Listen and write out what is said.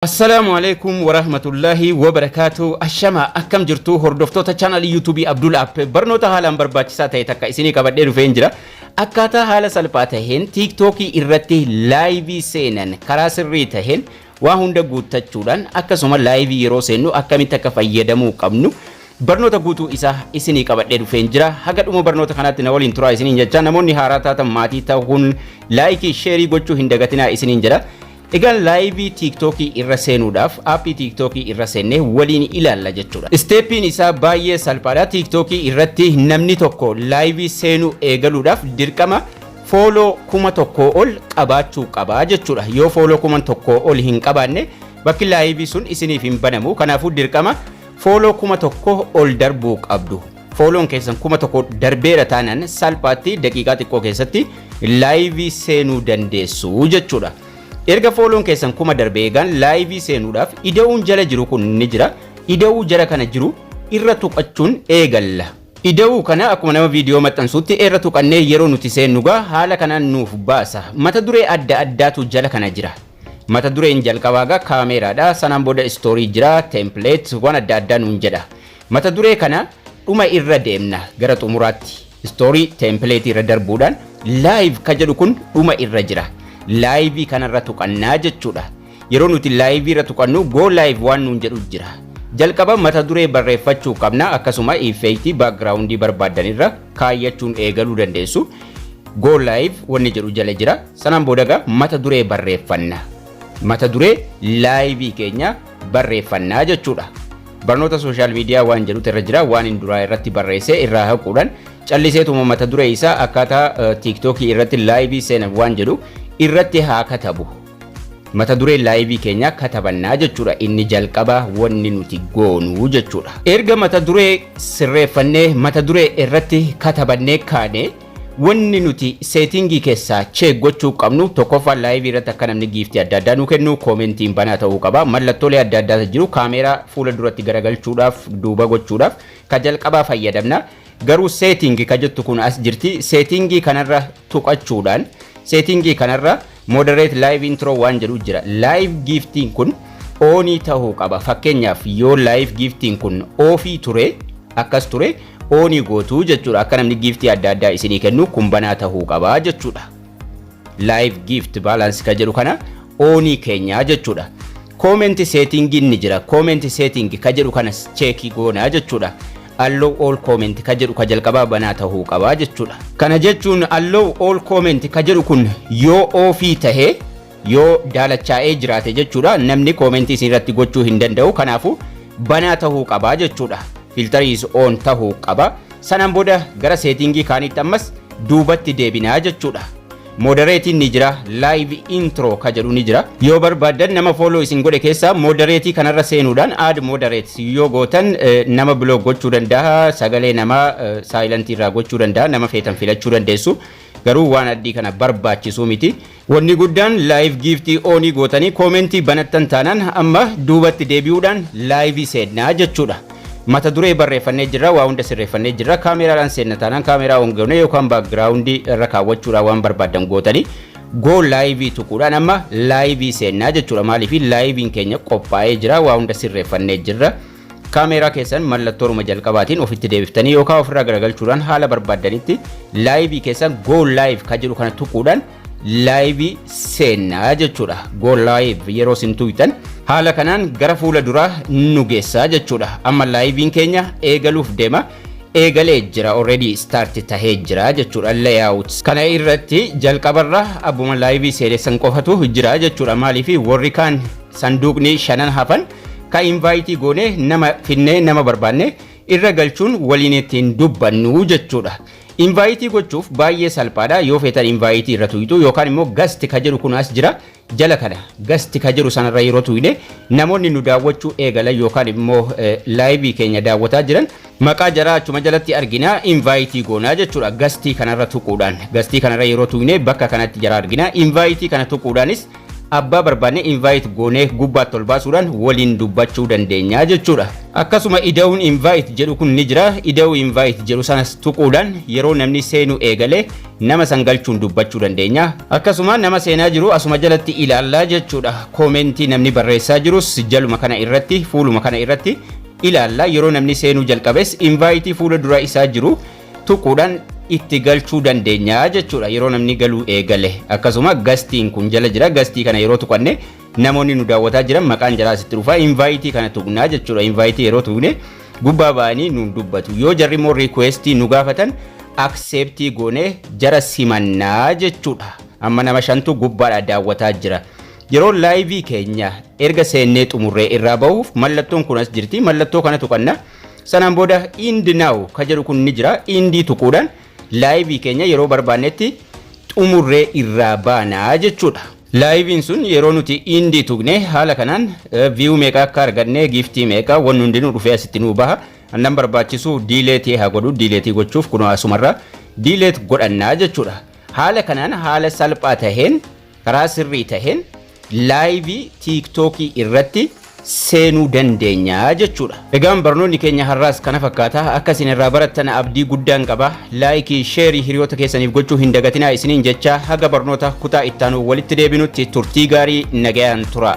Assalamualaikum warahmatullahi wabarakatuh. Ashama akkam jirtu hordoftoota channel YouTube Abdul App barnoota haalaan barbaachisaa ta'e takka isinii qabadhee dhufee jira. Akkaataa haala salphaa taheen TikTok irratti live seenan karaa sirrii taheen waa hunda guuttachuudhaan akkasuma live yeroo seennu akkamitti akka fayyadamuu qabnu barnoota guutuu isaa isinii qabadhee dhufee jira. Haga dhuma barnoota kanaatti na waliin turaa isiniin jecha namoonni haaraa taatan maatii ta'uun like share gochuu hin dagatinaa isiniin jedha. Egaan live TikTok irra seenuudhaaf appii TikTok irra seennee waliin ilaalla jechuudha. Steppiin isaa baay'ee salphaadha. TikTok irratti namni tokko live seenuu eegaluudhaaf dirqama follow 1000 ol qabaachuu qaba jechuudha. Yoo follow 1000 ol hin qabaanne bakki live sun isiniif hin banamu. Kanaafuu dirqama follow 1000 ol darbuu qabdu. Follow keessan 1000 darbeera taanaan salphaatti daqiiqaa xiqqoo keessatti live seenuu dandeessu jechuudha. Erga follow keessan kuma darbeegaan live seenuudhaaf ida'uun jala jiru kun ni jira. Ida'uu jala kana jiru irra tuqachuun eegalla. Ida'uu kana akkuma nama viidiyoo maxxansuutti irra tuqannee yeroo nuti seennugaa haala kanaan nuuf baasa. Mata duree adda addaatu jala kana jira. Mata dureen jalqabaagaa kaameraadha. Sanaan booda story jira, template waan adda addaa nuun jedha. Mata duree kana dhuma irra deemna gara xumuraatti. Story template irra darbuudhaan live ka jedhu kun dhuma irra jira. Live kanarra tuqannaa jechuudha. Yeroo nuti live irra tuqannu go live waan nuun jedhu jira. Jalqaba mata duree barreeffachuu qabna akkasuma effect background barbaadanirra kaayyachuun eegaluu dandeessu. Go live wanni jedhu jala jira. Sanaan booda mata duree barreeffanna. Mata duree live keenya barreeffannaa jechuudha. Barnoota social media waan jedhu irra jira waan hin duraa irratti barreessee irraa haquudhaan calliseetuma mata duree isaa akkaataa TikTok irratti live seenan waan jedhu irratti haa katabu. Mata duree live keenya katabannaa jechuudha. Inni jalqaba wanni nuti goonu jechuudha. Erga mata duree sirreeffannee mata duree irratti katabannee kaane wanni nuti settingii keessaa check gochuu qabnu tokkoffaa live irratti akka namni giiftii adda addaa nu kennu commentiin banaa ta'uu qaba. Mallattoolee adda addaa jiru kaameraa fuula duratti garagalchuudhaaf duuba gochuudhaaf ka jalqabaa fayyadamna. Garuu setting ka jettu kun as jirti. Settingii kanarra tuqachuudhaan settingii kanarra moderate live intro waan jedhu jira. Live gifting kun onii ta'uu qaba. Fakkeenyaaf yoo live gifting kun ofii ture akkas ture onii gootuu jechuudha. Akka namni giftii adda addaa isinii kennu kun banaa ta'uu qaba jechuudha. Live gift balance ka jedhu kana onii keenya jechuudha. Comment setting ni jira. Comment setting ka jedhu kana check goona jechuudha. Allow all comment ka jedhu ka jalqabaa banaa ta'uu qaba jechuudha. Kana jechuun allow all comment ka jedhu kun yoo ofii tahee yoo daalachaa'ee jiraate jechuudha. Namni comment isin irratti gochuu hin danda'u. Kanaafuu banaa ta'uu qaba jechuudha. Filter is on ta'uu qaba. Sanaan booda gara settingii kaanitti ammas duubatti deebinaa jechuudha. Moderate ni jira. Live intro ka jedhu ni jira. Yoo barbaadan nama follow isin godhe keessa moderate kanarra seenuudhaan add moderate yoo gootan nama blog gochuu danda'a. Sagalee nama silent irraa gochuu danda'a. Nama feetan filachuu dandeessu. Garuu waan addii kana barbaachisu miti. Wanni guddaan live giftii onii gootanii commentii banattan taanaan amma duubatti deebi'uudhaan live seennaa jechuudha. Mata duree barreeffannee jirra waa hunda sirreeffannee jirra. Kaameraadhaan seenna taanaan kaameraa ongoone yookaan background irra kaawwachuudhaan waan barbaadan gootanii go live tuquudhaan amma live seennaa jechuudha. Maaliif live keenya qophaa'ee jira waa hunda sirreeffannee jirra. Kaameraa keessan mallattooruma jalqabaatiin ofitti deebiftanii yookaan ofirraa garagalchuudhaan haala barbaadanitti live keessan go live ka jedhu kana tuquudhaan live seennaa jechuudha. Go live yeroo isin tuqxan haala kanaan gara fuula duraa nu geessaa jechuudha. Amma live keenya eegaluuf deema. Eegalee jira already start tahee jira jechuudha. Layout kana irratti jalqabarra abbuma live seenessan qofatu jira jechuudha. Maaliif warri kaan sanduuqni shanan hafan ka invite goone nama finnee nama barbaanne irra galchuun waliin ittiin dubbannu jechuudha. Invite gochuuf baay'ee salphaadha. Yoo feetan invite irra tuqxu yookaan immoo guest ka jedhu kun as jira. Jala kana guest ka jedhu sanarra yeroo tuqne namoonni nu daawwachuu eegala yookaan immoo live keenya daawwataa jiran maqaa jaraa achuma jalatti argina invite goonaa jechuudha. Guest kanarra tuquudhaan guest kanarra yeroo tuqne bakka kanatti jara argina. Invite kana tuquudhaanis abbaa barbaanne invite goonee gubbaatti ol baasuudhaan waliin dubbachuu dandeenya jechuudha. Akkasuma ida'uun invite jedhu kun ni jira. Ida'uu invite jedhu sanas tuquudhaan yeroo namni seenu eegalee nama san galchuun dubbachuu dandeenya. Akkasuma nama seenaa jiru asuma jalatti ilaallaa jechuudha. Koomentii namni barreessaa jirus jaluma kana irratti fuuluma kana irratti ilaallaa. Yeroo namni seenuu jalqabes invite fuula dura isaa jiru tuquudhaan itti galchuu dandeenya jechuudha. Yeroo namni galuu eegale. Akkasuma gastiin kun jala jira. Gastii kana yeroo tuqanne namoonni nu daawwataa jiran maqaan jalaa asitti dhufa. Invite kana tuqnaa jechuudha. Invite yeroo tuqne gubbaa ba'anii nu dubbatu. Yoo jarri immoo request nu gaafatan accept goonee jara simannaa jechuudha. Amma nama 5tu gubbaadha daawwataa jira. Yeroo live keenya erga seennee xumurree irraa bahuuf mallattoon kunas jirti. Mallattoo kana tuqanna. Sanaan booda end now ka jedhu kun ni jira. Indii tuquudhaan live keenya yeroo barbaannetti xumurree irraa baanaa jechuudha. Livein sun yeroo nuti indii tuqne haala kanaan view meeqa akka arganne giftii meeqa wanni hundinuu dhufee asitti nu baha. Annan barbaachisu delete haa godhu. Delete gochuuf kun asumarraa delete godhannaa jechuudha. Haala kanaan haala salphaa taheen karaa sirrii taheen live TikTok irratti seenuu dandeenya jechuudha. Egaan barnoonni keenya har'aas kana fakkaata. Akka isin irraa barattan abdii guddaan qaba. Laayikii, sheerii hiriyoota keessaniif gochuu hin dagatinaa isiniin jecha haga barnoota kutaa ittaanu walitti deebinutti turtii gaarii nagayaan tura.